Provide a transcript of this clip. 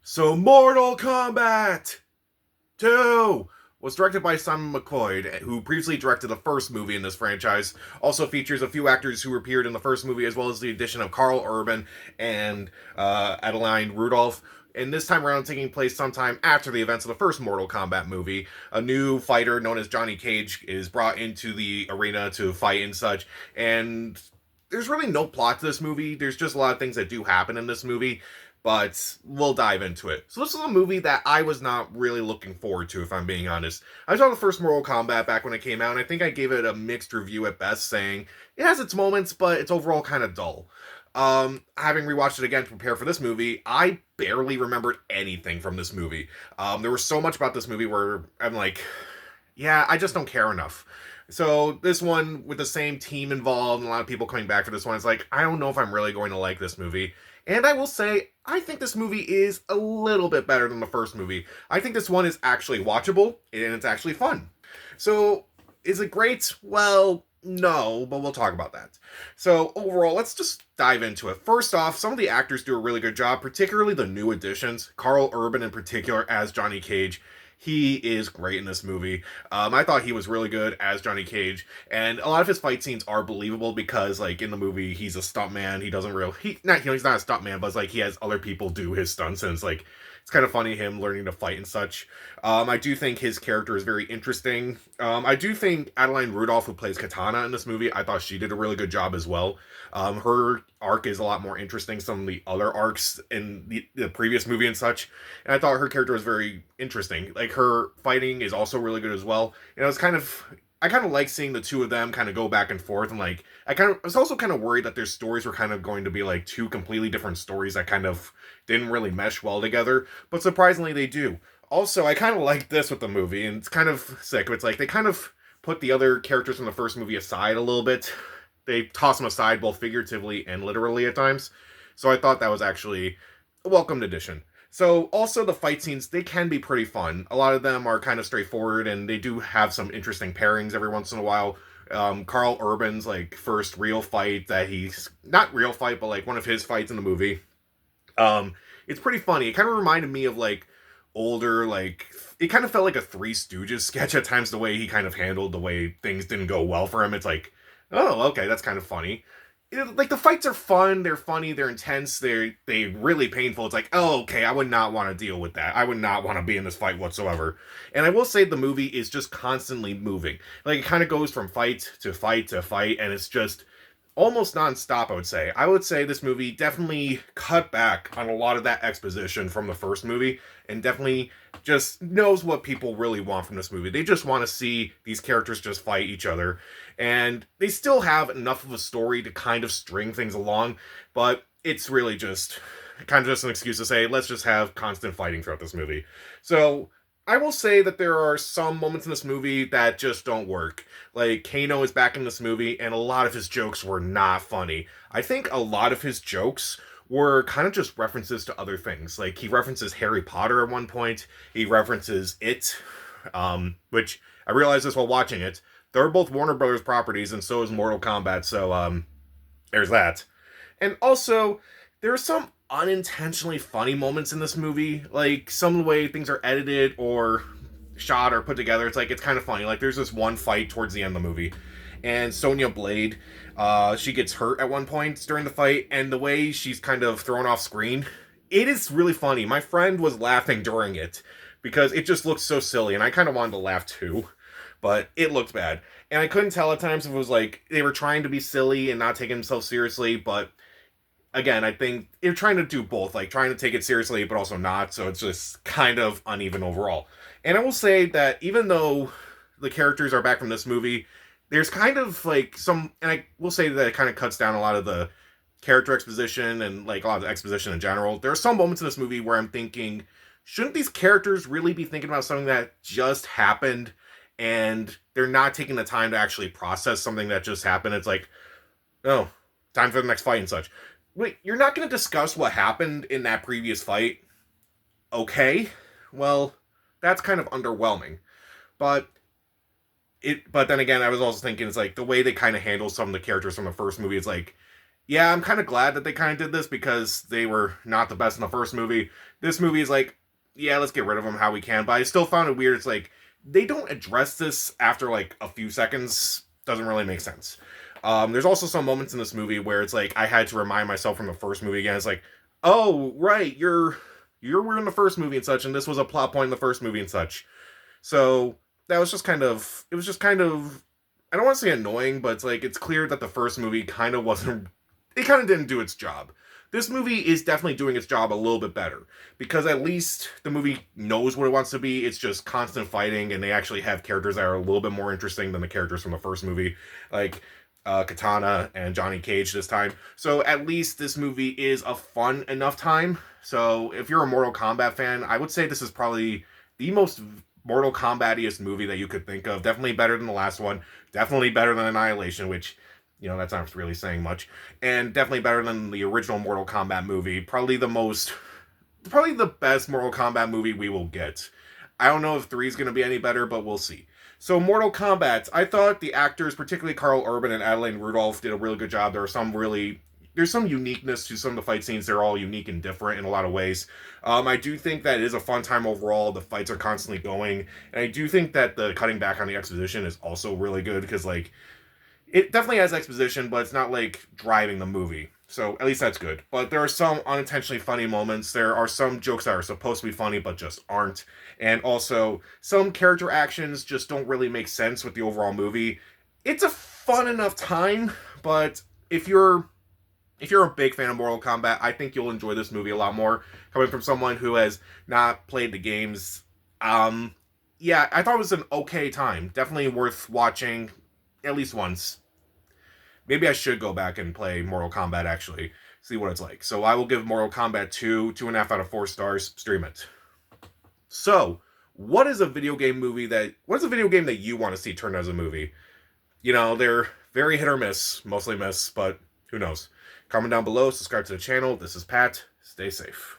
So Mortal Kombat 2 was directed by Simon McCoy, who previously directed the first movie in this franchise. Also features a few actors who appeared in the first movie, as well as the addition of Carl Urban and Adeline Rudolph. And this time around, taking place sometime after the events of the first Mortal Kombat movie. A new fighter known as Johnny Cage is brought into the arena to fight and such. And there's really no plot to this movie. There's just a lot of things that do happen in this movie, but we'll dive into it. So this is a movie that I was not really looking forward to, if I'm being honest. I saw the first Mortal Kombat back when it came out, and I think I gave it a mixed review at best, saying it has its moments, but it's overall kind of dull. Having rewatched it again to prepare for this movie, I barely remembered anything from this movie. There was so much about this movie where I'm like, yeah, I just don't care enough. So this one, with the same team involved and a lot of people coming back for this one, it's like, I don't know if I'm really going to like this movie. And I will say, I think this movie is a little bit better than the first movie. I think this one is actually watchable, and it's actually fun. So, is it great? Well, no, but we'll talk about that. So, overall, let's just dive into it. First off, some of the actors do a really good job, particularly the new additions. Carl Urban, in particular, as Johnny Cage. He is great in this movie. I thought he was really good as Johnny Cage, and a lot of his fight scenes are believable because, like, in the movie, he's a stuntman. He doesn't really, he's not a stuntman, but it's like he has other people do his stunts, and it's like it's kind of funny him learning to fight and such. I do think his character is very interesting. I do think Adeline Rudolph, who plays Katana in this movie, I thought she did a really good job as well. Her arc is a lot more interesting than some of the other arcs in the previous movie and such. And I thought her character was very interesting. Like, her fighting is also really good as well. And I kind of like seeing the two of them kind of go back and forth. And like, I was also kind of worried that their stories were kind of going to be like two completely different stories that kind of didn't really mesh well together. But surprisingly, they do. Also, I kind of like this with the movie, and it's kind of sick. It's like they kind of put the other characters from the first movie aside a little bit. They toss them aside both figuratively and literally at times. So I thought that was actually a welcomed addition. So also the fight scenes, they can be pretty fun. A lot of them are kind of straightforward, and they do have some interesting pairings every once in a while. Carl Urban's like first real fight that he's not real fight, but like one of his fights in the movie. It's pretty funny. It kind of reminded me of like older, like it kind of felt like a Three Stooges sketch at times, the way he kind of handled the way things didn't go well for him. It's like, oh, okay, that's kind of funny. Like, the fights are fun, they're funny, they're intense, they really painful. It's like, oh, okay, I would not want to deal with that. I would not want to be in this fight whatsoever. And I will say the movie is just constantly moving. Like, it kind of goes from fight to fight to fight, and it's just almost non-stop, I would say. I would say this movie definitely cut back on a lot of that exposition from the first movie, and definitely just knows what people really want from this movie. They just want to see these characters just fight each other, and they still have enough of a story to kind of string things along, but it's really just kind of just an excuse to say, let's just have constant fighting throughout this movie. So, I will say that there are some moments in this movie that just don't work. Like, Kano is back in this movie, and a lot of his jokes were not funny. I think a lot of his jokes were kind of just references to other things. Like, he references Harry Potter at one point, he references It, which I realized this while watching it. They're both Warner Brothers properties, and so is Mortal Kombat, so, there's that. And also, there are some unintentionally funny moments in this movie, like some of the way things are edited or shot or put together. It's like, it's kind of funny. Like, there's this one fight towards the end of the movie, and Sonya Blade, she gets hurt at one point during the fight, and the way she's kind of thrown off screen, it is really funny. My friend was laughing during it because it just looks so silly, and I kind of wanted to laugh too, but it looked bad. And I couldn't tell at times if it was like they were trying to be silly and not taking themselves seriously, but again, I think they're trying to do both, like trying to take it seriously, but also not. So it's just kind of uneven overall. And I will say that even though the characters are back from this movie, there's kind of like some, and I will say that it kind of cuts down a lot of the character exposition and like a lot of the exposition in general. There are some moments in this movie where I'm thinking, shouldn't these characters really be thinking about something that just happened, and they're not taking the time to actually process something that just happened? It's like, oh, time for the next fight and such. Wait, you're not going to discuss what happened in that previous fight? Okay, well, that's kind of underwhelming. But but then again, I was also thinking, it's like the way they kind of handle some of the characters from the first movie is like, Yeah, I'm kind of glad that they kind of did this because they were not the best in the first movie. This movie is like, yeah, let's get rid of them how we can. But I still found it weird. It's like they don't address this after like a few seconds. Doesn't really make sense. There's also some moments in this movie where it's like I had to remind myself from the first movie again. It's like, oh right, you're we're in the first movie and such, and this was a plot point in the first movie and such. So that was just kind of it was just kind of I don't want to say annoying, but it's like it's clear that the first movie kind of wasn't it kind of didn't do its job. This movie is definitely doing its job a little bit better because at least the movie knows what it wants to be. It's just constant fighting, and they actually have characters that are a little bit more interesting than the characters from the first movie, like Katana and Johnny Cage this time. So at least this movie is a fun enough time. So if you're a Mortal Kombat fan, I would say this is probably the most Mortal Kombat-iest movie that you could think of. Definitely better than the last one. Definitely better than Annihilation, which that's not really saying much. And definitely better than the original Mortal Kombat movie. Probably the best Mortal Kombat movie we will get. I don't know if 3 is going to be any better, but we'll see. So, Mortal Kombat, I thought the actors, particularly Carl Urban and Adelaide Rudolph, did a really good job. There's some uniqueness to some of the fight scenes. They're all unique and different in a lot of ways. I do think that it is a fun time overall. The fights are constantly going. And I do think that the cutting back on the exposition is also really good because, like, it definitely has exposition, but it's not like driving the movie. So at least that's good. But there are some unintentionally funny moments. There are some jokes that are supposed to be funny but just aren't. And also some character actions just don't really make sense with the overall movie. It's a fun enough time, but if you're a big fan of Mortal Kombat, I think you'll enjoy this movie a lot more. Coming from someone who has not played the games, yeah, I thought it was an okay time. Definitely worth watching at least once. Maybe I should go back and play Mortal Kombat actually, see what it's like. So I will give Mortal Kombat 2.5 out of 4 stars. Stream it. So, what is a video game that you want to see turned as a movie? They're very hit or miss, mostly miss, but who knows? Comment down below, subscribe to the channel. This is Pat. Stay safe.